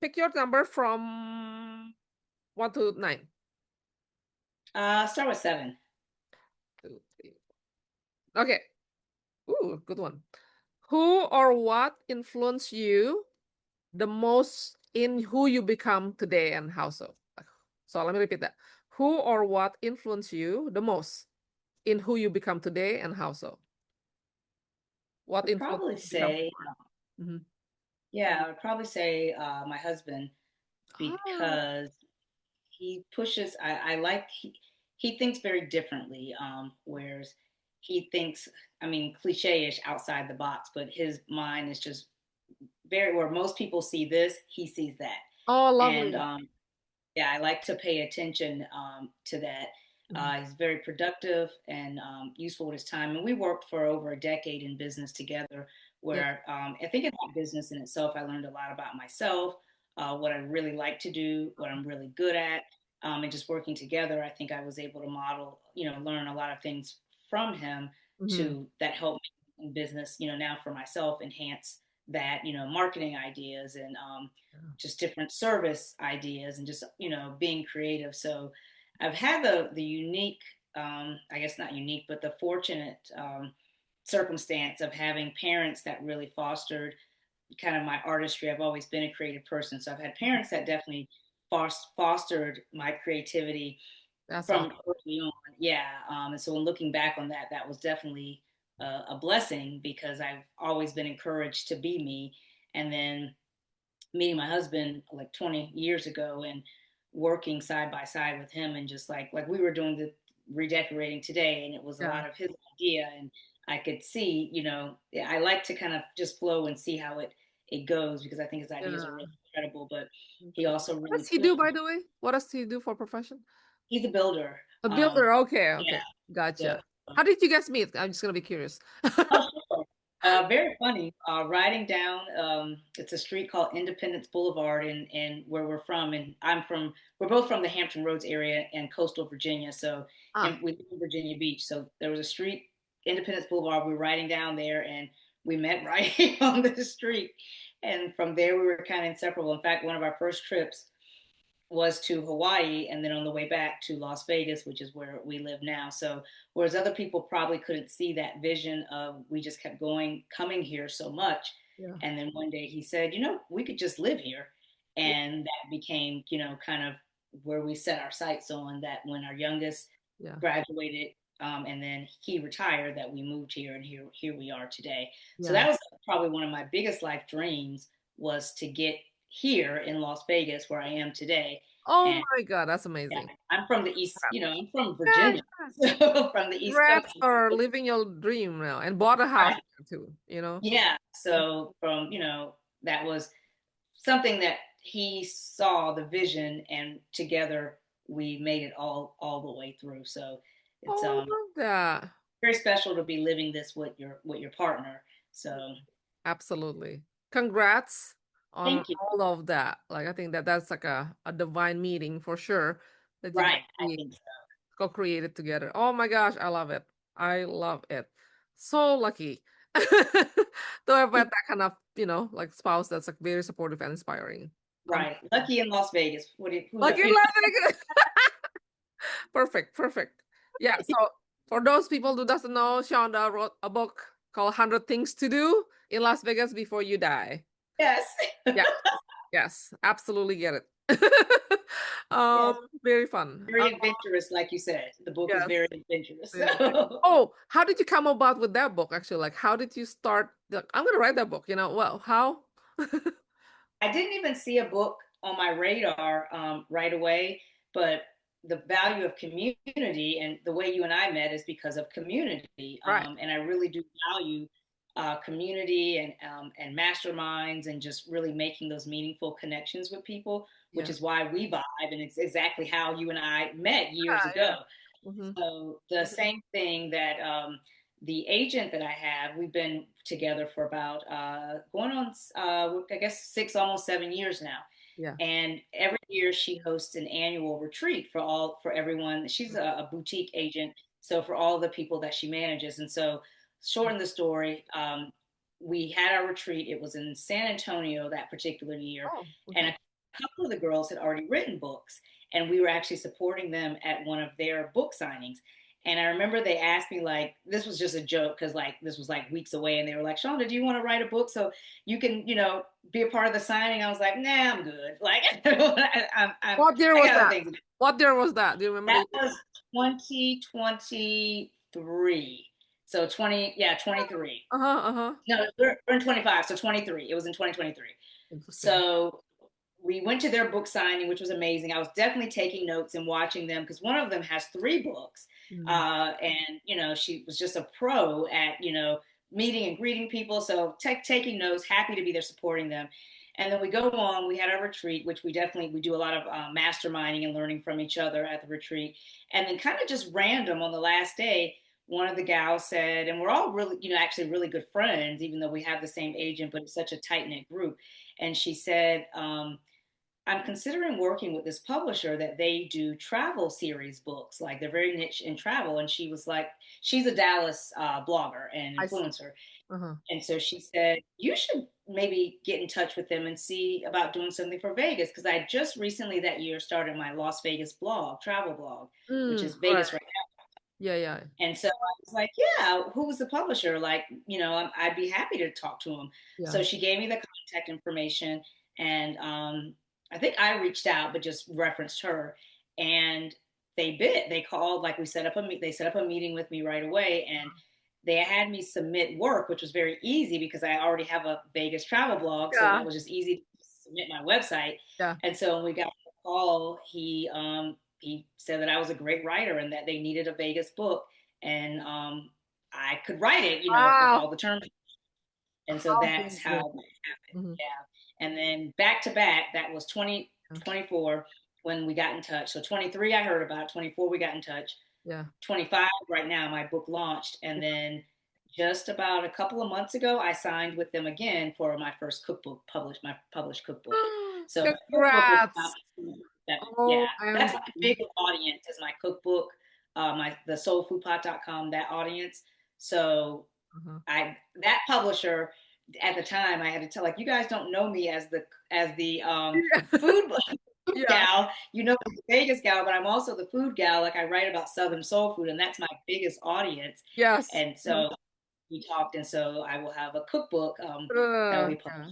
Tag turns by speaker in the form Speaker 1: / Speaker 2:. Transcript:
Speaker 1: Pick your number from 1 to 9.
Speaker 2: Start with 7.
Speaker 1: 2, 3. Okay. Ooh, good one. Who or what influenced you the most in who you become today and how so? So let me repeat that. Who or what influenced you the most in who you become today and how so? What
Speaker 2: I'd
Speaker 1: influenced
Speaker 2: probably
Speaker 1: you to become
Speaker 2: say,
Speaker 1: more? Mhm.
Speaker 2: yeah, I would probably say my husband
Speaker 1: Ah,
Speaker 2: because he pushes. I like he thinks very differently. Whereas he thinks, I mean, cliche-ish outside the box, but his mind is just very where most people see this, he sees that,
Speaker 1: oh,
Speaker 2: and
Speaker 1: lovely.
Speaker 2: yeah, I like to pay attention to that.
Speaker 1: Mhm.
Speaker 2: He's very productive and useful with his time. And we worked for over a decade in business together,
Speaker 1: Yeah.
Speaker 2: where I think in that business in itself, I learned a lot about myself, what I really like to do, what I'm really good at. And just working together, I think I was able to model, learn a lot of things from him
Speaker 1: Mhm.
Speaker 2: to that help me in business, now for myself, enhance that, marketing ideas and
Speaker 1: Yeah.
Speaker 2: just different service ideas and just being creative. So I've had the unique, I guess not unique, but the fortunate circumstance of having parents that really fostered kind of my artistry. I've always been a creative person, so I've had parents that definitely fostered my creativity
Speaker 1: That's
Speaker 2: from
Speaker 1: awesome.
Speaker 2: early on. Yeah, and so when looking back on that, that was definitely a blessing because I've always been encouraged to be me. And then meeting my husband like 20 years ago and working side by side with him and just like we were doing the redecorating today and it was a
Speaker 1: Yeah.
Speaker 2: lot of his idea and I could see, I like to kind of just flow and see how it goes because I think his ideas are
Speaker 1: Yeah.
Speaker 2: really incredible, but he
Speaker 1: Okay.
Speaker 2: also
Speaker 1: What does
Speaker 2: really
Speaker 1: he
Speaker 2: pushed
Speaker 1: do, by
Speaker 2: me.
Speaker 1: the way? What does he do for profession?
Speaker 2: He's a builder.
Speaker 1: A builder. Okay.
Speaker 2: Yeah,
Speaker 1: Okay. Gotcha.
Speaker 2: the
Speaker 1: How did you guys meet? I'm just gonna be curious.
Speaker 2: Oh, sure. Very funny. Riding down, it's a street called Independence Boulevard, and where we're from, and we're both from the Hampton Roads area and coastal Virginia. So,
Speaker 1: Ah.
Speaker 2: and we live in Virginia Beach. So there was a street, Independence Boulevard. We were riding down there, and we met right on the street. And from there, we were kind of inseparable. In fact, one of our first trips was to Hawaii and then on the way back to Las Vegas, which is where we live now. So whereas other people probably couldn't see that vision of we just kept coming here so much.
Speaker 1: Yeah.
Speaker 2: And then one day he said, we could just live here.
Speaker 1: Yeah.
Speaker 2: And that became, kind of where we set our sights on that when our youngest
Speaker 1: Yeah.
Speaker 2: graduated and then he retired that we moved here and here we are today. So
Speaker 1: Yeah.
Speaker 2: that was probably one of my biggest life dreams was to get here in Las Vegas where I am today.
Speaker 1: Oh
Speaker 2: And
Speaker 1: my God, that's
Speaker 2: yeah,
Speaker 1: amazing.
Speaker 2: I'm from the East, I'm from Virginia,
Speaker 1: Congrats.
Speaker 2: so from the East
Speaker 1: Congrats
Speaker 2: Coast.
Speaker 1: for living your dream now and bought a house
Speaker 2: Right.
Speaker 1: too.
Speaker 2: Yeah. So from, that was something that he saw the vision and together we made it all the way through. So it's
Speaker 1: Oh, I love that.
Speaker 2: very special to be living this with your partner. So
Speaker 1: Absolutely. Congrats on
Speaker 2: thank you.
Speaker 1: all of that. Like I think that's like a divine meeting for sure that you guys
Speaker 2: Right. I think so.
Speaker 1: co-created together. Oh my gosh, I love it. I love it. So lucky to have had that kind of, like spouse that's like very supportive and inspiring.
Speaker 2: Right. Lucky in Las Vegas. Who
Speaker 1: Lucky in Las Vegas. Perfect, perfect. Yeah, so for those people who doesn't know, Shaunda wrote a book called 100 Things to Do in Las Vegas Before You Die.
Speaker 2: Yes.
Speaker 1: Yeah, yes, absolutely get it.
Speaker 2: Yes.
Speaker 1: Very fun.
Speaker 2: Very adventurous, like you said. The book is
Speaker 1: Yes,
Speaker 2: very adventurous.
Speaker 1: very.
Speaker 2: So
Speaker 1: Oh, how did you come about with that book? Actually, like, how did you start? Like, I'm gonna write that book. Well, how?
Speaker 2: I didn't even see a book on my radar right away, but the value of community and the way you and I met is because of community.
Speaker 1: Right.
Speaker 2: And I really do value community and masterminds and just really making those meaningful connections with people, which
Speaker 1: Yeah.
Speaker 2: is why we vibe. And it's exactly how you and I met years
Speaker 1: Yeah.
Speaker 2: ago.
Speaker 1: Hmm.
Speaker 2: So the same thing that the agent that I have, we've been together for about going on, I guess 6, almost 7 years now.
Speaker 1: Yeah.
Speaker 2: And every year she hosts an annual retreat for everyone. She's a boutique agent, so for all the people that she manages. And so, shorten the story, we had our retreat. It was in San Antonio that particular year,
Speaker 1: Oh,
Speaker 2: and
Speaker 1: okay.
Speaker 2: couple of the girls had already written books, and we were actually supporting them at one of their book signings. And I remember they asked me, like, this was just a joke because like this was like weeks away, and they were like, Shaunda, do you want to write a book so you can, be a part of the signing? I was like, nah, I'm good. Like,
Speaker 1: What year
Speaker 2: I
Speaker 1: was
Speaker 2: got other
Speaker 1: that?
Speaker 2: things to do.
Speaker 1: What year was that? Do you remember
Speaker 2: That
Speaker 1: the year?
Speaker 2: was 2023. So 23.
Speaker 1: Uh-huh, uh-huh.
Speaker 2: No, we're in 25, so 23. It was in 2023.
Speaker 1: Interesting.
Speaker 2: So we went to their book signing, which was amazing. I was definitely taking notes and watching them because one of them has 3 books.
Speaker 1: Mm.
Speaker 2: And, she was just a pro at, meeting and greeting people. So taking notes, happy to be there supporting them. And then we go on, we had our retreat, which we do a lot of masterminding and learning from each other at the retreat. And then kind of just random on the last day, one of the gals said, and we're all really, actually really good friends, even though we have the same agent, but it's such a tight knit group. And she said, I'm considering working with this publisher that they do travel series books. Like they're very niche in travel. And she was like, she's a Dallas blogger and
Speaker 1: I see.
Speaker 2: influencer.
Speaker 1: Uh-huh.
Speaker 2: And so she said, you should maybe get in touch with them and see about doing something for Vegas. Because I just recently that year started my Las Vegas blog, travel blog, which
Speaker 1: Mm,
Speaker 2: is
Speaker 1: right.
Speaker 2: Vegas right now.
Speaker 1: Yeah, yeah,
Speaker 2: And so I was like, yeah, who's the publisher? Like, I'd be happy to talk to him.
Speaker 1: yeah.
Speaker 2: So she gave me the contact information, and I think I reached out, but just referenced her. And they bid. They called, like they set up a meeting with me right away, and they had me submit work, which was very easy because I already have a Vegas travel blog, so
Speaker 1: Yeah,
Speaker 2: that was just easy to submit my website.
Speaker 1: yeah.
Speaker 2: And so when we got the call, he said that I was a great writer and that they needed a Vegas book, and I could write it, with
Speaker 1: Wow.
Speaker 2: all the terms. And so
Speaker 1: How
Speaker 2: that's how
Speaker 1: amazing.
Speaker 2: it happened.
Speaker 1: Mhm.
Speaker 2: Yeah. And then back to back, that was 2024 when we got in touch. So 23, I heard about. 24, we got in touch.
Speaker 1: Yeah.
Speaker 2: 25, right now, my book launched. And then just about a couple of months ago, I signed with them again for my first cookbook, my published cookbook. So my cookbook will come out.
Speaker 1: Congrats.
Speaker 2: Yeah, that's my
Speaker 1: OMG.
Speaker 2: biggest audience is my cookbook, the soulfoodpot.com, that audience. So
Speaker 1: Uh-huh.
Speaker 2: that publisher at the time I had to tell, like, you guys don't know me as the food
Speaker 1: Yeah.
Speaker 2: gal, the Vegas gal, but I'm also the food gal. Like I write about Southern soul food, and that's my biggest audience.
Speaker 1: Yes.
Speaker 2: And so we talked, and so I will have a cookbook that'll be published.
Speaker 1: Yeah.